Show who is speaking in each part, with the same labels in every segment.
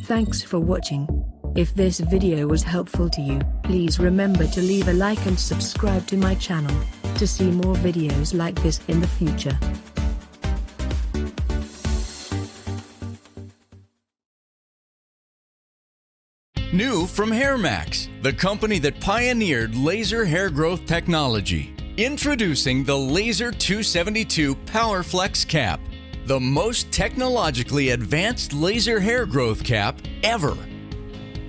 Speaker 1: Thanks for watching. If this video was helpful to you, please remember to leave a like and subscribe to my channel to see more videos like this in the future.
Speaker 2: New from HairMax, the company that pioneered laser hair growth technology. Introducing the Laser 272 PowerFlex Cap, the most technologically advanced laser hair growth cap ever.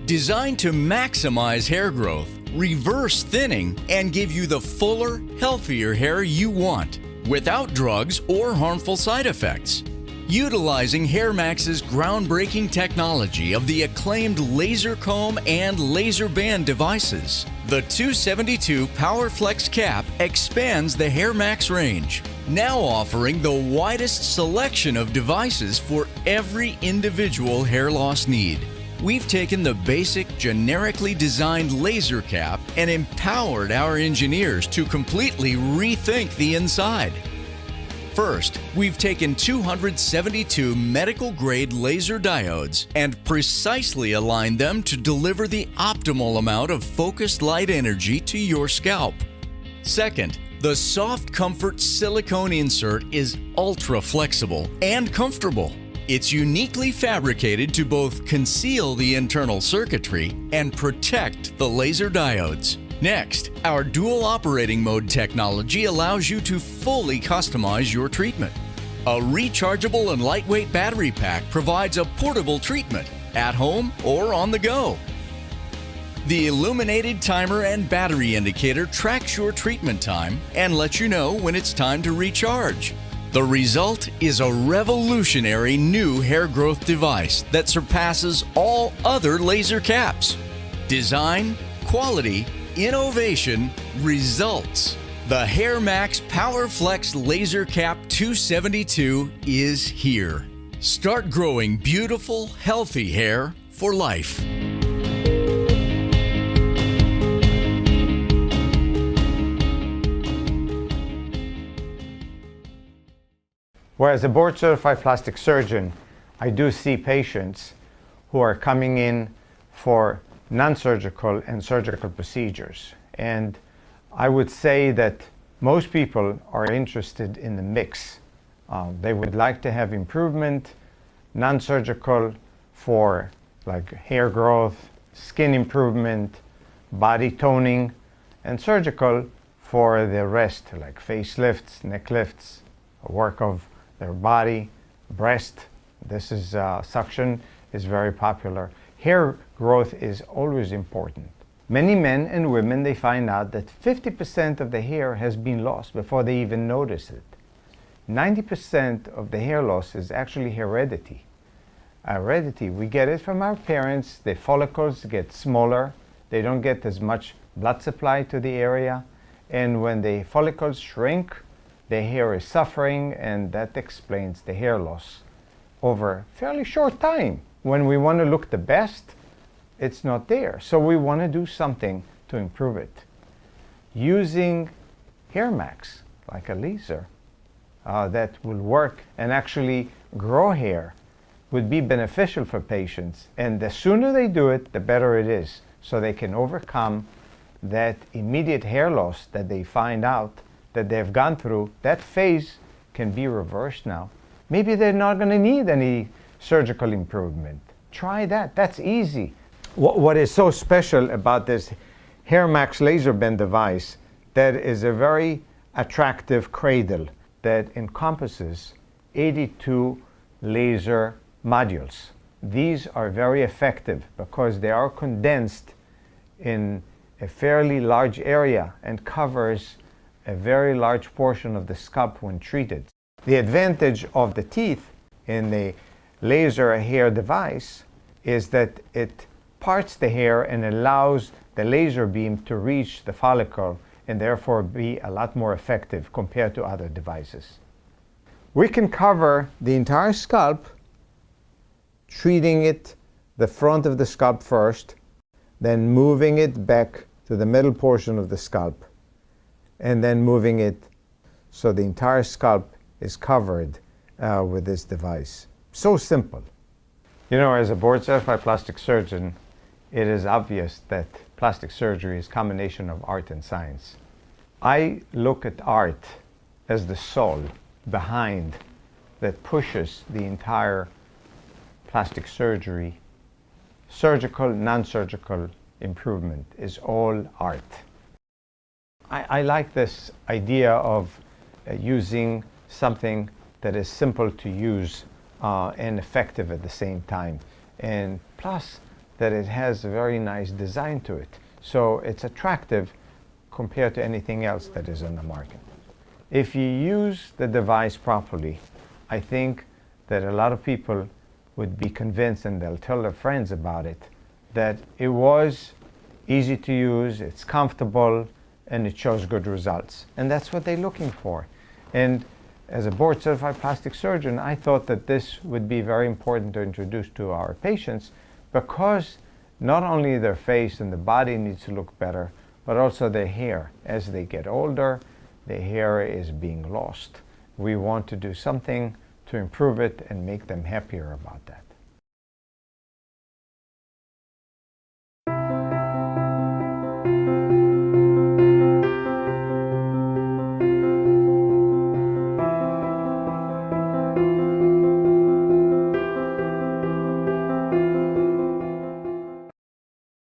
Speaker 2: Designed to maximize hair growth, reverse thinning, and give you the fuller, healthier hair you want, without drugs or harmful side effects. Utilizing HairMax's groundbreaking technology of the acclaimed laser comb and laser band devices, the 272 PowerFlex Cap expands the HairMax range, now offering the widest selection of devices for every individual hair loss need. We've taken the basic, generically designed laser cap and empowered our engineers to completely rethink the inside. First, we've taken 272 medical-grade laser diodes and precisely aligned them to deliver the optimal amount of focused light energy to your scalp. Second, the Soft Comfort silicone insert is ultra-flexible and comfortable. It's uniquely fabricated to both conceal the internal circuitry and protect the laser diodes. Next, our dual operating mode technology allows you to fully customize your treatment. A rechargeable and lightweight battery pack provides a portable treatment at home or on the go. The illuminated timer and battery indicator tracks your treatment time and lets you know when it's time to recharge. The result is a revolutionary new hair growth device that surpasses all other laser caps. Design, quality, innovation, results. The HairMax PowerFlex Laser Cap 272 is here. Start growing beautiful, healthy hair for life.
Speaker 3: Well, as a board-certified plastic surgeon, I do see patients who are coming in for non-surgical and surgical procedures. And I would say that most people are interested in the mix. They would like to have improvement, non-surgical for like hair growth, skin improvement, body toning, and surgical for the rest, like facelifts, neck lifts, work of their body, breast. This is suction is very popular. Hair growth is always important. Many men and women, they find out that 50% of the hair has been lost before they even notice it. 90% of the hair loss is actually heredity. Heredity, we get it from our parents. The follicles get smaller. They don't get as much blood supply to the area. And when the follicles shrink, the hair is suffering, and that explains the hair loss over a fairly short time. When we want to look the best, it's not there. So we want to do something to improve it. Using HairMax, like a laser, that will work and actually grow hair would be beneficial for patients. And the sooner they do it, the better it is. So they can overcome that immediate hair loss that they find out that they've gone through. That phase can be reversed now. Maybe they're not going to need any surgical improvement. Try that. That's easy. What is so special about this HairMax laser band device, that is a very attractive cradle that encompasses 82 laser modules. These are very effective because they are condensed in a fairly large area and covers a very large portion of the scalp when treated. The advantage of the teeth in the laser hair device is that it parts the hair and allows the laser beam to reach the follicle and therefore be a lot more effective compared to other devices. We can cover the entire scalp, treating it the front of the scalp first, then moving it back to the middle portion of the scalp, and then moving it so the entire scalp is covered with this device. So simple. You know, as a board-certified plastic surgeon, it is obvious that plastic surgery is a combination of art and science. I look at art as the soul behind that pushes the entire plastic surgery. Surgical, non-surgical improvement is all art. I like this idea of using something that is simple to use and effective at the same time, and plus that it has a very nice design to it, so it's attractive compared to anything else that is on the market. If you use the device properly, I think that a lot of people would be convinced, and they'll tell their friends about it, that it was easy to use, it's comfortable, and it shows good results. And that's what they're looking for. And as a board-certified plastic surgeon, I thought that this would be very important to introduce to our patients, because not only their face and the body needs to look better, but also their hair. As they get older, their hair is being lost. We want to do something to improve it and make them happier about that.